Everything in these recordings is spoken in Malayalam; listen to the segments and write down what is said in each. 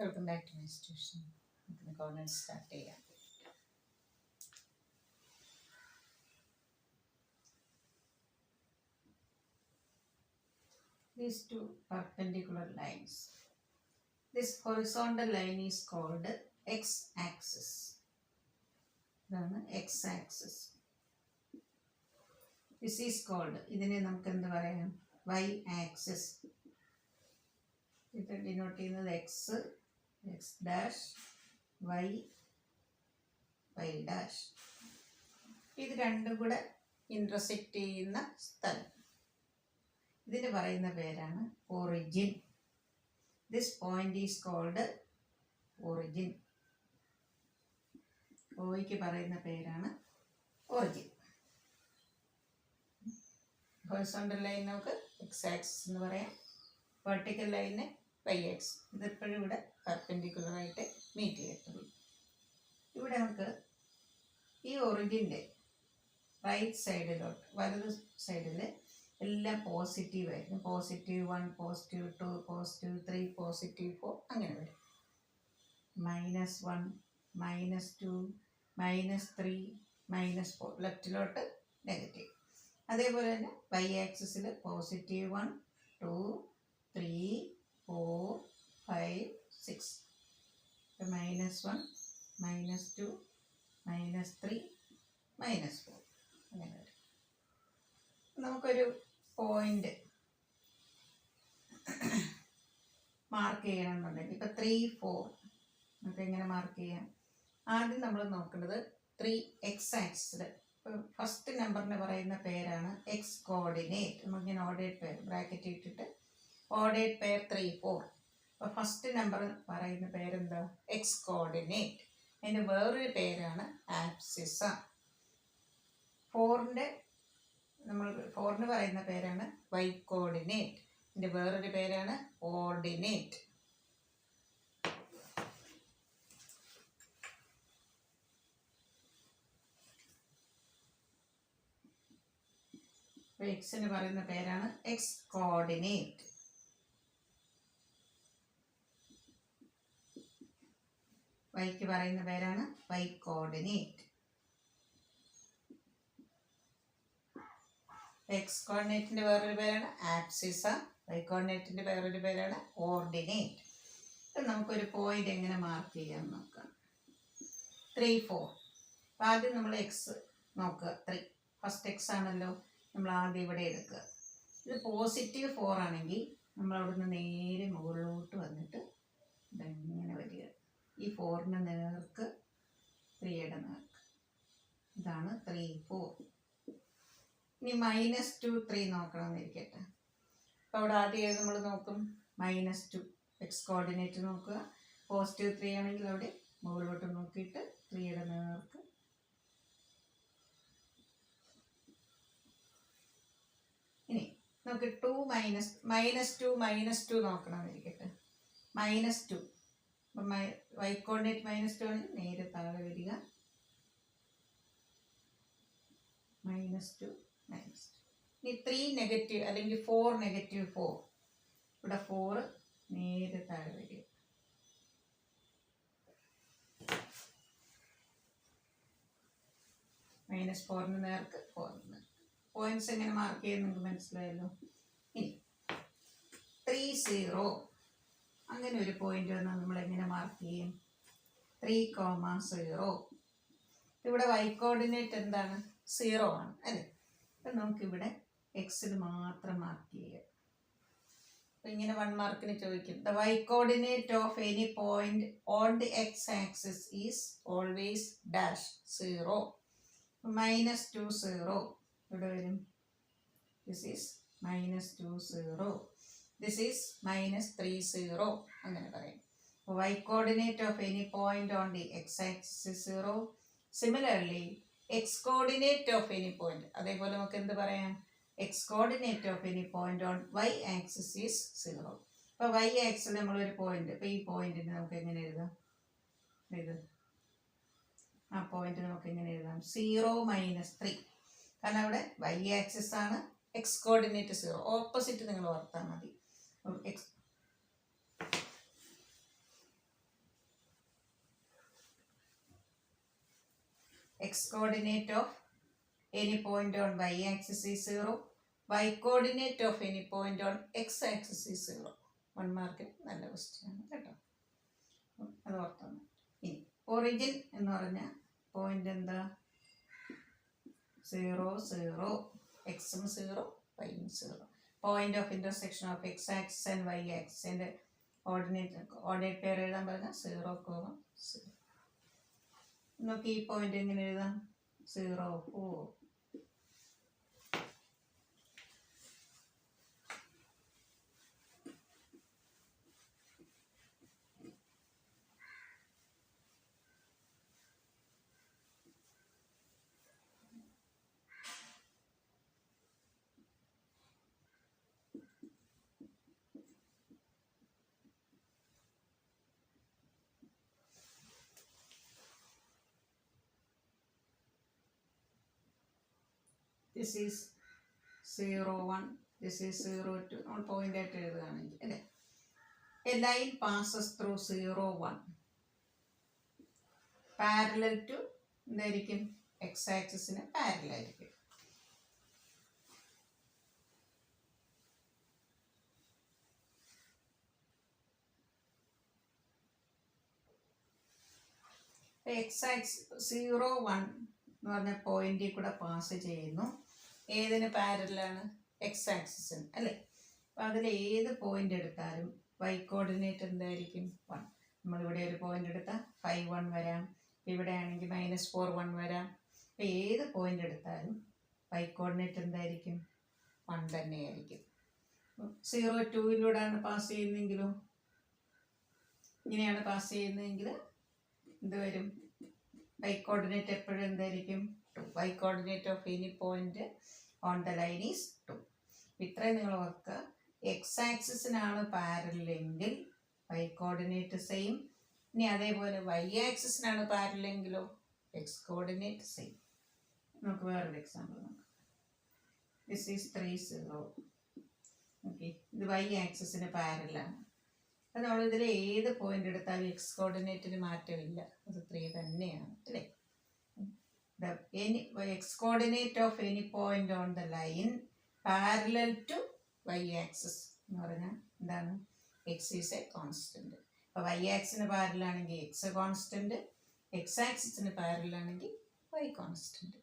Welcome back to my institution. നമുക്ക് കോർഡിനേറ്റ് സ്റ്റാർട്ട് ചെയ്യാം. These two perpendicular lines. This horizontal line is called x-axis. ഇതാണ് x-axis. This is called, ഇതിനെ നമുക്ക് എന്ത് പറയാം, y-axis. ഇത് ഡിനോട്ട് ചെയ്യുന്നത് x, x dash, y, y dash. ഇത് രണ്ടും കൂടെ ഇൻ്റർസെക്റ്റ് ചെയ്യുന്ന സ്ഥലം, ഇതിന് പറയുന്ന പേരാണ് origin. This point is called origin. ഓയ്ക്ക് പറയുന്ന പേരാണ് ഒറിജിൻ. ഹൊറിസോണ്ടൽ ലൈൻ നമുക്ക് എക്സ് ആക്സിസ് എന്ന് പറയാം, വെർട്ടിക്കൽ ലൈന് വൈ ആക്സിസ്. ഇതെപ്പോഴും ഇവിടെ പെർപെൻഡിക്കുലറായിട്ട് മീറ്റ് ചെയ്യത്തുള്ളൂ. ഇവിടെ നമുക്ക് ഈ ഒറിജിൻ്റെ റൈറ്റ് സൈഡിലോട്ട്, വലത് സൈഡിൽ എല്ലാം പോസിറ്റീവ് ആയിരിക്കും. +1, +2, +3, +4 അങ്ങനെ വരും. -1, -2, -3, -4 ലെഫ്റ്റിലോട്ട് നെഗറ്റീവ്. അതേപോലെ തന്നെ വൈ ആക്സിസിൽ +1, 2, 3, 4, 5, 6. -1, -2, -3, -4 അങ്ങനെ വരും. നമുക്കൊരു പോയിന്റ് മാർക്ക് ചെയ്യണമെന്നുണ്ടെങ്കിൽ ഇപ്പം 3, 4 നമുക്ക് എങ്ങനെ മാർക്ക് ചെയ്യാം? ആദ്യം നമ്മൾ നോക്കേണ്ടത് 3x ആക്സിസിൽ ഫസ്റ്റ് നമ്പറിന് പറയുന്ന പേരാണ് എക്സ് കോർഡിനേറ്റ്. നമുക്കിങ്ങനെ ഓർഡേറ്റ് പെയർ ബ്രാക്കറ്റ് ഇട്ടിട്ട് ഓർഡേറ്റ് പെയർ 3, 4. അപ്പോൾ ഫസ്റ്റ് നമ്പർ പറയുന്ന പേരെന്താ? X coordinate. അതിൻ്റെ വേറൊരു പേരാണ് ആബ്സിസ. 4ന് പറയുന്ന പേരാണ് വൈ കോർഡിനേറ്റ്. ഇതിൻ്റെ വേറൊരു പേരാണ് ഓർഡിനേറ്റ്. എക്സിന് പറയുന്ന പേരാണ് എക്സ് കോർഡിനേറ്റ്. വൈക്ക് പറയുന്ന പേരാണ് വൈ കോർഡിനേറ്റ്. എക്സ് കോർഡിനേറ്റിൻ്റെ വേറൊരു പേരാണ് ആബ്സിസ, വൈ കോർഡിനേറ്റിൻ്റെ വേറൊരു പേരാണ് ഓർഡിനേറ്റ്. ഇപ്പം നമുക്കൊരു പോയിന്റ് എങ്ങനെ മാർക്ക് ചെയ്യാൻ നോക്കാം. 3, 4. അപ്പം ആദ്യം നമ്മൾ എക്സ് നോക്കുക. 3 ഫസ്റ്റ് എക്സ് ആണല്ലോ, നമ്മൾ ആദ്യം ഇവിടെ എടുക്കുക. ഇത് +4 ആണെങ്കിൽ നമ്മൾ അവിടുന്ന് നേരെ മുകളിലോട്ട് വന്നിട്ട് ഇതെങ്ങനെ വരിക. ഈ 4ന് നേർക്ക് 3യുടെ നേർക്ക്. ഇതാണ് 3, 4. ഇനി -2, 3 നോക്കണമെന്നിരിക്കട്ടെ. അപ്പോൾ അവിടെ ആദ്യം നമ്മൾ നോക്കും -2 എക്സ് കോർഡിനേറ്റ് നോക്കുക. +3 ആണെങ്കിൽ അവിടെ മുകളിലോട്ട് നോക്കിയിട്ട് 3യുടെ നേർക്ക്. ഇനി നമുക്ക് -2 നോക്കണമെന്നിരിക്കട്ടെ. -2 അപ്പം വൈ കോർഡിനേറ്റ് -2 ആണെങ്കിൽ നേരെ താഴെ വരിക. -2 ഇനി 3 നെഗറ്റീവ് അല്ലെങ്കിൽ 4 നെഗറ്റീവ് 4. ഇവിടെ 4 നേരെ താഴെ വരിക. -4ന് നേർക്ക് 4ന് നേർക്ക്. പോയിന്റ്സ് എങ്ങനെ മാർക്ക് ചെയ്യുന്നത് നിങ്ങൾക്ക് മനസ്സിലായല്ലോ. ഇനി 3, 0 അങ്ങനെ ഒരു പോയിന്റ് വന്നാൽ നമ്മൾ എങ്ങനെ മാർക്ക് ചെയ്യും? 3, 0. ഇവിടെ വൈ കോർഡിനേറ്റ് എന്താണ്? 0 ആണ് അല്ലേ. അപ്പം നമുക്കിവിടെ എക്സിൽ മാത്രം മാർക്ക് ചെയ്യാം. അപ്പം ഇങ്ങനെ 1 മാർക്കിന് ചോദിക്കും. The Y coordinate of any point on the X axis is always dash 0. -2, 0 ഇവിടെ വരും. This is -2, 0. ദിസ് ഈസ് -3, 0 അങ്ങനെ പറയും. Y coordinate of any point on the X axis 0. Similarly X coordinate of any point, അതേപോലെ നമുക്ക് എന്ത് പറയാം? X coordinate of any point on Y axis is 0. അപ്പോൾ വൈ ആക്സിൽ നമ്മളൊരു പോയിന്റ്, ഇപ്പോൾ ഈ പോയിന്റിന് നമുക്ക് എങ്ങനെ എഴുതാം? ഇത് ആ പോയിന്റ് നമുക്ക് എങ്ങനെ എഴുതാം? 0, -3. കാരണം അവിടെ വൈ ആക്സിസ് ആണ്, എക്സ് കോർഡിനേറ്റ് 0. ഓപ്പോസിറ്റ് നിങ്ങൾ ഓർത്താൽ മതി. x coordinate of any point on y axis is 0, y coordinate of any point on x axis is 0. 1 mark നല്ല ക്വസ്റ്റ്യൻ ആണ് കേട്ടോ, അത് ഓർത്തോണം. ഇനി ഒറിജിൻ എന്ന് പറഞ്ഞ പോയിന്റ് എന്താ? 0 0, എക്സും 0 വൈയും 0. Point of intersection of x axis and y ആക്സിസിന്റെ ഓർഡിനേറ്റ് പെയർ എഴുതാൻ പറഞ്ഞാൽ 0, 0. നമുക്ക് ഈ പോയിന്റ് എങ്ങനെ എഴുതാം? 0 4. This is 0 1, this is 0 2. നമ്മൾ പോയിന്റ് ആയിട്ട് എഴുതുകയാണെങ്കിൽ അല്ലേ, a line passes through 0 1 parallel to എന്തായിരിക്കും? എക്സ് ആക്സിസിന് പാരലൽ ആയിരിക്കും. എക്സ് ആക്സിസ് 0 1 എന്ന് പറഞ്ഞ പോയിന്റിൽ കൂടെ പാസ് ചെയ്യുന്നു. ഏതിന് പാരലാണ്? എക്സ് ആക്സിസിന് അല്ലേ. അപ്പം അതിൽ ഏത് പോയിന്റ് എടുത്താലും വൈ കോർഡിനേറ്റ് എന്തായിരിക്കും? 1. നമ്മളിവിടെ ഒരു പോയിന്റ് എടുത്താൽ 5 1 വരാം, ഇവിടെ ആണെങ്കിൽ -4 1 വരാം. അപ്പം ഏത് പോയിന്റ് എടുത്താലും വൈ കോർഡിനേറ്റ് എന്തായിരിക്കും? 1 തന്നെയായിരിക്കും. 0 2യിലൂടെയാണ് പാസ് ചെയ്യുന്നതെങ്കിലോ, ഇങ്ങനെയാണ് പാസ് ചെയ്യുന്നതെങ്കിൽ എന്ത് വരും? y coordinate എപ്പോഴും എന്തായിരിക്കും? 2. y coordinate of any point on the line is 2. ഇത്രയും നിങ്ങൾ ഓർക്കുക. എക്സ് ആക്സിസിനാണ് പാരലെങ്കിൽ y coordinate സെയിം. ഇനി അതേപോലെ y ആക്സിസിനാണ് പാരലെങ്കിലോ x coordinate സെയിം. നമുക്ക് വേറൊരു എക്സാമ്പിൾ നോക്കാം. This is 3 0. ഓക്കെ, ഇത് y ആക്സിസിന് പാരലാണ്. അത് നമ്മൾ ഇതിൽ ഏത് പോയിന്റ് എടുത്താലും എക്സ് കോർഡിനേറ്റിന് മാറ്റമില്ല, അത് 3 തന്നെയാണ് അല്ലേ. X coordinate of any point on the line parallel to Y axis എന്ന് പറഞ്ഞാൽ എന്താണ്? X is a constant. അപ്പോൾ വൈ ആക്സിന് പാരലാണെങ്കിൽ എക്സ് കോൺസ്റ്റന്റ്, എക്സ് ആക്സിസിന് പാരലാണെങ്കിൽ y constant.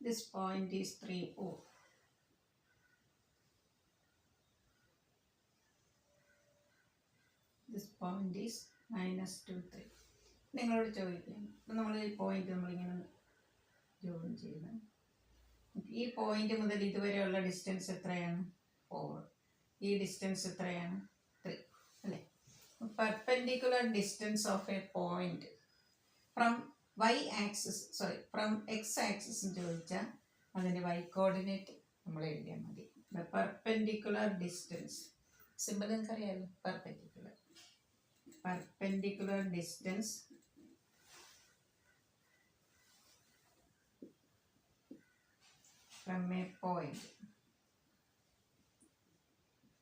This point is 3 4. This point is -2 3. നിങ്ങളോട് ചോദിക്കാം, അപ്പം നമ്മൾ ഈ പോയിന്റ് നമ്മളിങ്ങനെ ജോയിൻ ചെയ്യുന്നത്, ഈ പോയിന്റ് മുതൽ ഇതുവരെയുള്ള ഡിസ്റ്റൻസ് എത്രയാണ്? 4. ഈ ഡിസ്റ്റൻസ് എത്രയാണ്? 3 അല്ലേ. Perpendicular distance of a point from Y axis from x axis ചോദിച്ചാൽ അതിൻ്റെ വൈ കോർഡിനേറ്റ് നമ്മൾ എഴുതിയാൽ മതി. പെർപെൻഡിക്കുലർ ഡിസ്റ്റൻസ് സിമ്പിൾ നിങ്ങൾക്കറിയാമല്ലോ. Perpendicular distance from a point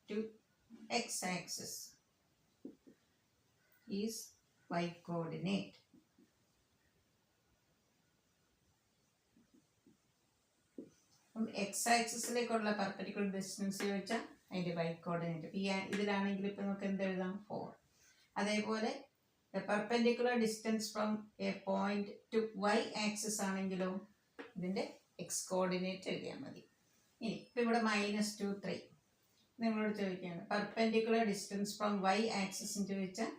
to x axis is y coordinate. X ആക്സിസിലേക്കുള്ള പെർപെൻഡിക്കുലർ ഡിസ്റ്റൻസ് ചോദിച്ചാൽ അതിൻ്റെ വൈ കോർഡിനേറ്റ്. ഇതിലാണെങ്കിൽ ഇപ്പം നമുക്ക് എന്തെഴുതാം? 4. അതേപോലെ perpendicular distance from a point to Y axis ആണെങ്കിലോ ഇതിൻ്റെ എക്സ് കോർഡിനേറ്റ് എഴുതിയാൽ മതി. ഇനി ഇപ്പം ഇവിടെ -2 3 നിങ്ങളോട് ചോദിക്കുകയാണ് perpendicular distance from Y axis ചോദിച്ചാൽ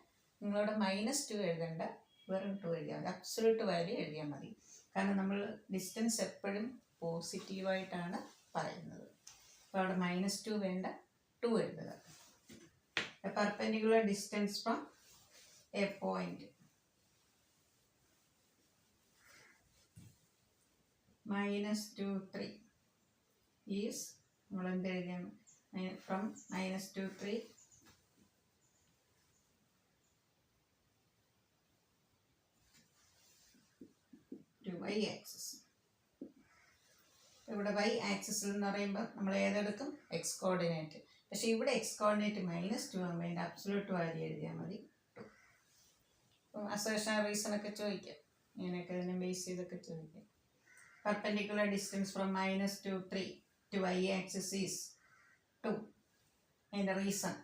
നിങ്ങളോട് -2 എഴുതേണ്ട, വെറും 2 എഴുതിയാൽ മതി. അബ്സൊല്യൂട്ട് വാല്യൂ എഴുതിയാൽ മതി. കാരണം നമ്മൾ ഡിസ്റ്റൻസ് എപ്പോഴും പോസിറ്റീവായിട്ടാണ് പറയുന്നത്. അപ്പോൾ അവിടെ -2 വേണ്ട, 2 എഴുതുക. Perpendicular distance from a point -2 3 is നമ്മൾ എന്ത് എഴുതിയാണ് ഫ്രം -2 3 to y ആക്സിസ്. ഇവിടെ y ആക്സിസിൽ എന്ന് പറയുമ്പോൾ നമ്മൾ ഏതെടുക്കും എക്സ് കോർഡിനേറ്റ്. പക്ഷേ ഇവിടെ എക്സ് കോർഡിനേറ്റ് -2 ആകുമ്പോൾ അതിൻ്റെ അബ്സൊല്യൂട്ട് വാല്യൂ എഴുതിയാൽ മതി 2. അപ്പം അസേഷൻ റീസണൊക്കെ ചോദിക്കാം, ഇങ്ങനെയൊക്കെ ഇതിനെ ബേസ് ചെയ്തൊക്കെ ചോദിക്കാം. Perpendicular distance from -2 3 to y axis is 2. അതിൻ്റെ reason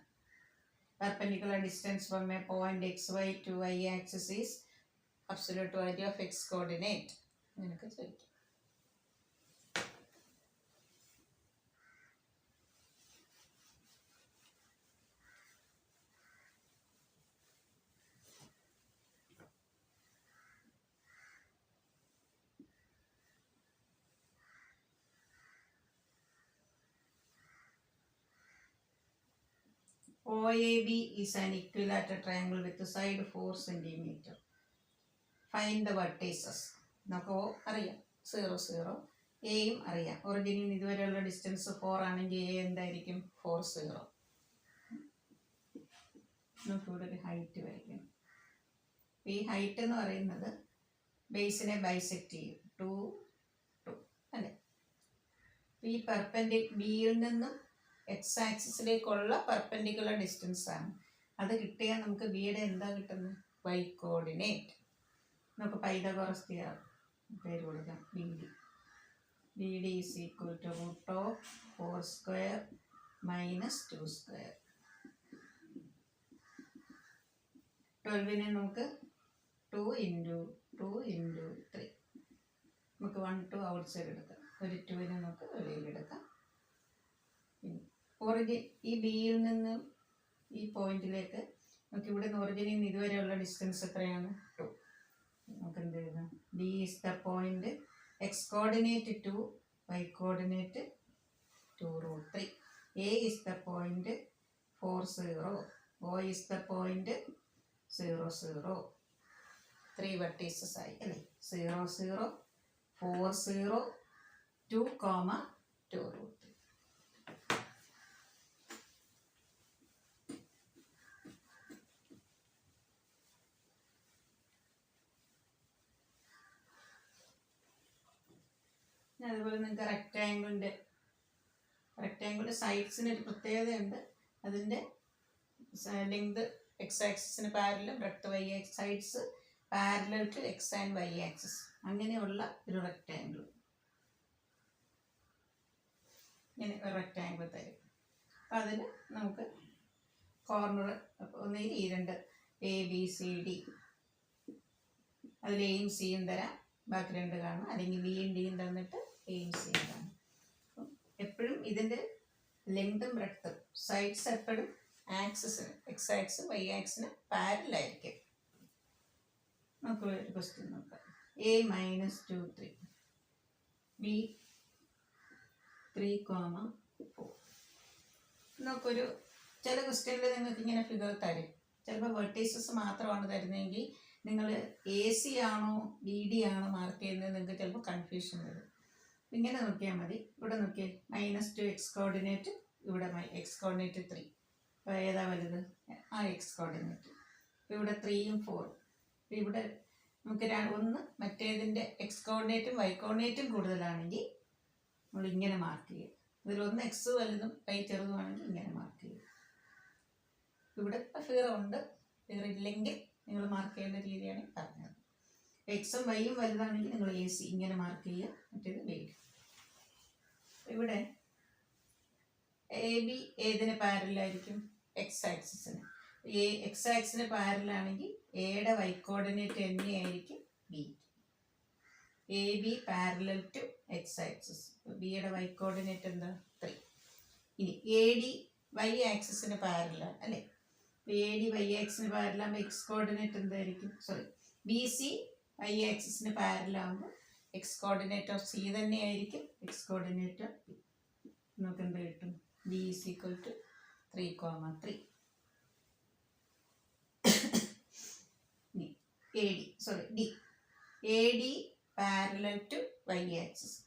perpendicular distance from a point xy to y axis is absolute value of x coordinate. അങ്ങനെയൊക്കെ ചോദിക്കാം. OAB is an equilateral triangle with the side 4 cm. Find the vertices. നമുക്ക് അറിയാം 0 0. എയും അറിയാം. ഒറിജിനിൽ നിന്ന് ഇതുവരെയുള്ള ഡിസ്റ്റൻസ് 4 ആണെങ്കിൽ എ എന്തായിരിക്കും 4 0. നമുക്ക് ഇവിടെ ഒരു ഹൈറ്റ് വരയ്ക്കണം. ഈ ഹൈറ്റ് എന്ന് പറയുന്നത് ബേസിനെ ബൈസെക്റ്റ് ചെയ്യും 2 2 അല്ലേ. ഈ ബിയിൽ നിന്നും എക്സ് ആക്സിസിലേക്കുള്ള പെർപെൻഡിക്കുലർ ഡിസ്റ്റൻസ് ആണ്. അത് കിട്ടിയാൽ നമുക്ക് ബിയുടെ എന്താ കിട്ടുന്നത് y കോർഡിനേറ്റ്. നമുക്ക് പൈതഗോറസ് തിയറം പേര് കൊടുക്കാം. B D is equal to √4² - 2². 12നെ നമുക്ക് 2 × 2 × 3. നമുക്ക് 1 2 ഔട്ട് സൈഡ് എടുക്കാം. ഒരു 2നെ നമുക്ക് വെളിയിലെടുക്കാം. ഒറിജിൻ ഈ ബിയിൽ നിന്ന് ഈ പോയിന്റിലേക്ക് നമുക്ക് ഇവിടെ നിന്ന് ഒറിജിനിൽ നിന്ന് ഇതുവരെയുള്ള ഡിസ്റ്റൻസ് എത്രയാണ് 2. നമുക്ക് എന്ത് എഴുതാം B is the point X coordinate 2 y coordinate 2√3. A is the point 4 0. O is the point 0 0. 3 vertices ആയി അല്ലേ. 0 0 4 0 2, 2√3. അതുപോലെ നിങ്ങൾക്ക് റെക്റ്റാങ്കിളിൻ്റെ സൈഡ്സിന് ഒരു പ്രത്യേകതയുണ്ട്. അതിൻ്റെ ലെങ്ത് എക്സ് ആക്സിസിന് parallel, breadth y axis, sides parallel to x and y axis. അങ്ങനെയുള്ള ഒരു റെക്റ്റാങ്കിൾ ഇങ്ങനെ ഒരു റെക്റ്റാങ്കിൾ തരും. അപ്പം അതിന് നമുക്ക് കോർണർ ഒന്നുകിൽ ഈ 2 ABCD, അതിൽ എയും സിയും തരാം, ബാക്കി 2 കാണും. അല്ലെങ്കിൽ ബിയും ഡിയും തന്നിട്ട് എയും സിയും കാണും. എപ്പോഴും ഇതിൻ്റെ ലെങ്തും ബ്രെഡ്ത്തും സൈഡ്സ് എപ്പോഴും ആക്സിസിന് എക്സ് ആക്സിസ് വൈ ആക്സിന് പാരലായിരിക്കും. നമുക്ക് ഒരു ക്വസ്റ്റ്യൻ നോക്കാം. A -2 3 B 3, 4. നമുക്കൊരു ചില ക്വസ്റ്റ്യനിൽ നിങ്ങൾക്ക് ഇങ്ങനെ ഫിഗർ തരും. ചിലപ്പോൾ വെർട്ടീസസ് മാത്രമാണ് തരുന്നതെങ്കിൽ നിങ്ങൾ AC ആണോ BD ആണോ മാർക്ക് ചെയ്യുന്നത് നിങ്ങൾക്ക് ചിലപ്പോൾ കൺഫ്യൂഷൻ വരും. ഇങ്ങനെ നോക്കിയാൽ മതി. ഇവിടെ നോക്കിയാൽ -2 എക്സ് കോർഡിനേറ്റ്, ഇവിടെ എക്സ് കോർഡിനേറ്റ് 3. അപ്പോൾ ഏതാ വലുത്? ആ എക്സ് കോർഡിനേറ്റ്. ഇവിടെ 3ഉം 4ഉം. ഇവിടെ നമുക്ക് ഒന്ന് മറ്റേതിൻ്റെ എക്സ് കോർഡിനേറ്റും വൈ കോർഡിനേറ്റും കൂടുതലാണെങ്കിൽ നമ്മൾ ഇങ്ങനെ മാർക്ക് ചെയ്യും. ഇതിലൊന്ന് എക്സ് വലുതും വൈ ചെറുതുമാണെങ്കിൽ ഇങ്ങനെ മാർക്ക് ചെയ്യും. ഇവിടെ ഇപ്പോൾ ഫിഗർ ഉണ്ട്. ഫിഗർ ഇല്ലെങ്കിൽ നിങ്ങൾ മാർക്ക് ചെയ്യേണ്ട രീതിയാണ് പറഞ്ഞത്. എക്സും വൈയും വലുതാണെങ്കിൽ നിങ്ങൾ AC ഇങ്ങനെ മാർക്ക് ചെയ്യുക, മറ്റേത് ബി. ഇവിടെ AB ഏതിന് പാരലായിരിക്കും? എക്സ് ആക്സിസിന്. എക്സ് ആക്സിന് പാരലാണെങ്കിൽ എയുടെ വൈ കോർഡിനേറ്റ് എന്നെയായിരിക്കും B. AB parallel to x axis. ബിയുടെ വൈ കോർഡിനേറ്റ് എന്താ? 3. ഇനി AD വൈ ആക്സിസിന് പാരലാണ് അല്ലേ. AD വൈ ആക്സിന് പാരലാകുമ്പോൾ എക്സ് കോർഡിനേറ്റ് എന്തായിരിക്കും? BC വൈ ആക്സിസിന് പാരലാകുമ്പോൾ എക്സ് കോർഡിനേറ്റ് ഓഫ് സി തന്നെയായിരിക്കും എക്സ് കോർഡിനേറ്റ് ഓഫ് ബി. നമുക്ക് എന്ത് കിട്ടും? B is equal to 3, 3. D. AD parallel to y axis.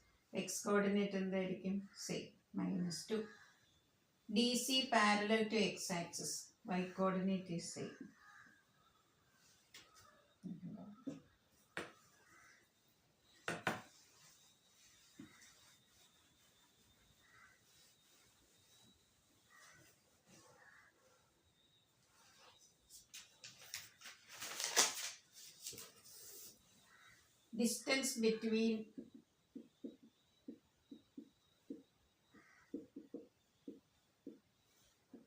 X coordinate എന്തായിരിക്കും? Same, -2. D C parallel to x axis, y coordinate is same. Distance between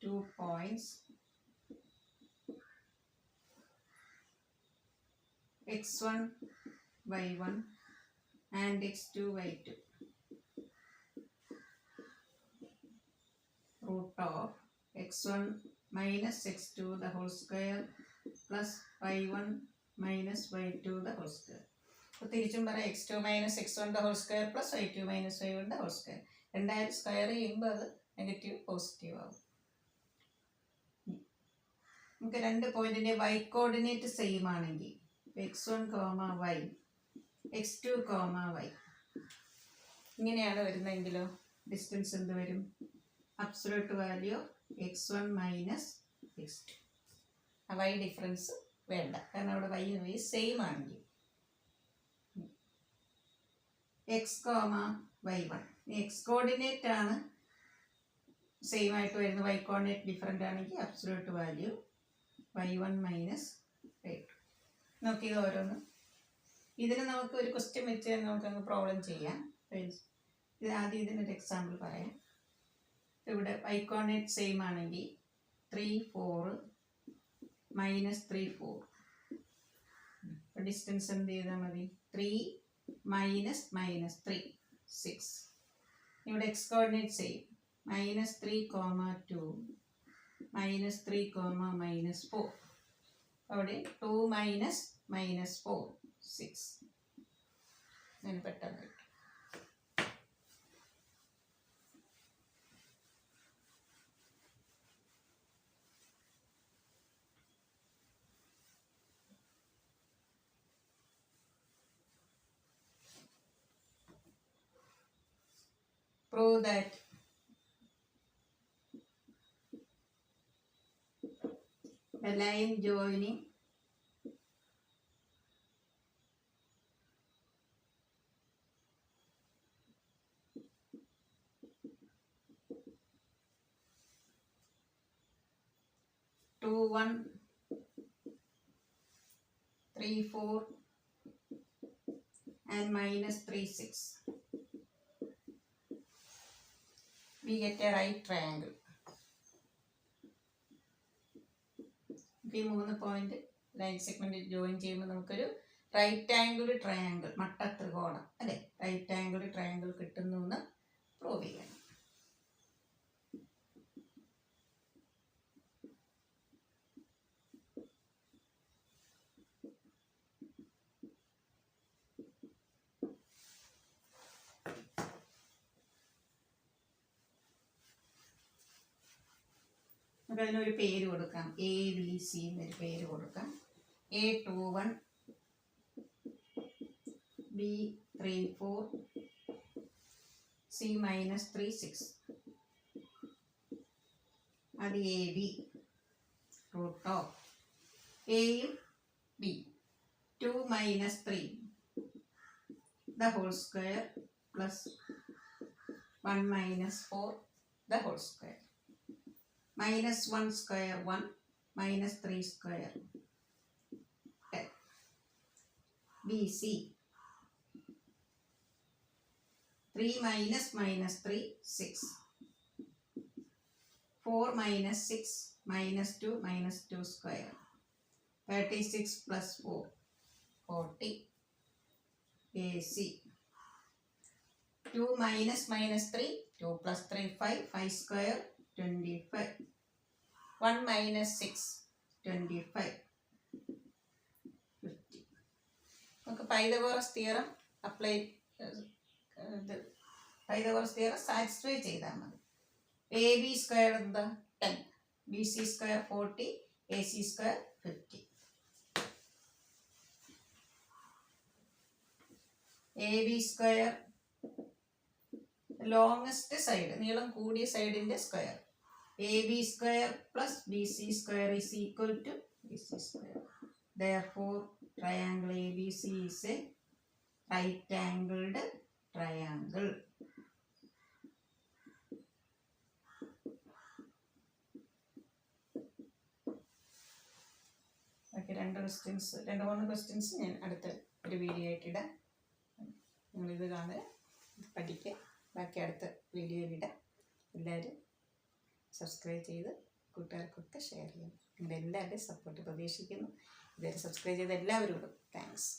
two points x1 y1 and x2 y2 root of x1 minus x2 the whole square plus y1 minus y2 the whole square. അപ്പോൾ തിരിച്ചും പറയാം, x2 minus x1 the whole square plus y2 minus y1 the whole square. രണ്ടായിരം സ്ക്വയർ ചെയ്യുമ്പോൾ അത് നെഗറ്റീവ് പോസിറ്റീവ് ആവും. നമുക്ക് രണ്ട് പോയിന്റിന്റെ y കോർഡിനേറ്റ് സെയിം ആണെങ്കിൽ x1, y, x2, y ഇങ്ങനെയാണ് വരുന്നതെങ്കിലോ ഡിസ്റ്റൻസ് എന്ത് വരും? Absolute value x1 minus x2. ആ y ഡിഫറൻസ് വേണ്ട, കാരണം അവിടെ y സെയിം ആണെങ്കിൽ. X comma y1, X coordinate ആണ് സെയിം ആയിട്ട് വരുന്നത്, y കോർഡിനേറ്റ് ഡിഫറെൻ്റ് ആണെങ്കിൽ absolute value y1 minus y2. നോക്കിയത് ഓരോന്ന്. ഇതിന് നമുക്ക് ഒരു ക്വസ്റ്റ്യൻ വെച്ച് നമുക്കങ്ങ് പ്രോബ്ലം ചെയ്യാം. ഇത് ആദ്യം ഇതിനൊരു എക്സാമ്പിൾ പറയാം. ഇവിടെ y കോർഡിനേറ്റ് സെയിം ആണെങ്കിൽ 3, 4 -3, 4. ഡിസ്റ്റൻസ് എന്ത് ചെയ്താൽ മതി? 3 -3 6. ഇവിടെ എക്സ് കോർഡിനേറ്റ് സെയിം -3, 2 -3, -4. അവിടെ 2 -4 6. ഞാൻ പെട്ടെന്ന് കിട്ടും. Prove that the line joining two 1 3 4 and -3 6. We get a right triangle. ഈ 3 പോയിന്റ് ലൈൻ സെഗ്മെന്റ് ജോയിൻ ചെയ്യുമ്പോൾ നമുക്കൊരു റൈറ്റ് ആംഗിൾ ട്രയാങ്കിൾ, മട്ട ത്രികോണം അല്ലെ, റൈറ്റ് ആംഗിൾ ട്രയാങ്കിൾ കിട്ടുന്നു എന്ന് പ്രൂവ് ചെയ്യണം. നമുക്ക് അതിനൊരു പേര് കൊടുക്കാം, ABC എന്നൊരു പേര് കൊടുക്കാം. A21 B34 C-36. അത് AB റൂട്ട് ഓഫ് എയും B 2 - 3 the whole square plus 1 - 4 the whole square. -1 square 1 -3 square 10. BC 3 -3 6. 4 -6 -2 -2 square 36 plus 4 40. AC 2 -3 2 plus 3 5 square 25. 1 - 6 25 50. നമുക്ക് Pythagoras theorem apply, Pythagoras theorem satisfy ചെയ്താൽ മതി. AB സ്ക്വയർ എന്താ 10, BC square 40, AC square 50. AB² longest side, നീളം കൂടിയ സൈഡിൻ്റെ square, AB² plus BC² is equal to BC². Therefore, triangle ABC is a right-angled triangle. Okay, 2-3 questions ഞാൻ അടുത്ത ഒരു വീഡിയോ ആയിട്ടിടാം. നിങ്ങളിത് കാണുക, പഠിക്കുക, ബാക്കി അടുത്ത വീഡിയോയിലിടാം. എല്ലാവരും സബ്സ്ക്രൈബ് ചെയ്ത് കൂട്ടുകാർക്കൊക്കെ ഷെയർ ചെയ്യണം. നിങ്ങളുടെ എല്ലാവരുടെയും സപ്പോർട്ട് പ്രതീക്ഷിക്കുന്നു. ഇതുവരെ സബ്സ്ക്രൈബ് ചെയ്ത എല്ലാവരോടും താങ്ക്സ്.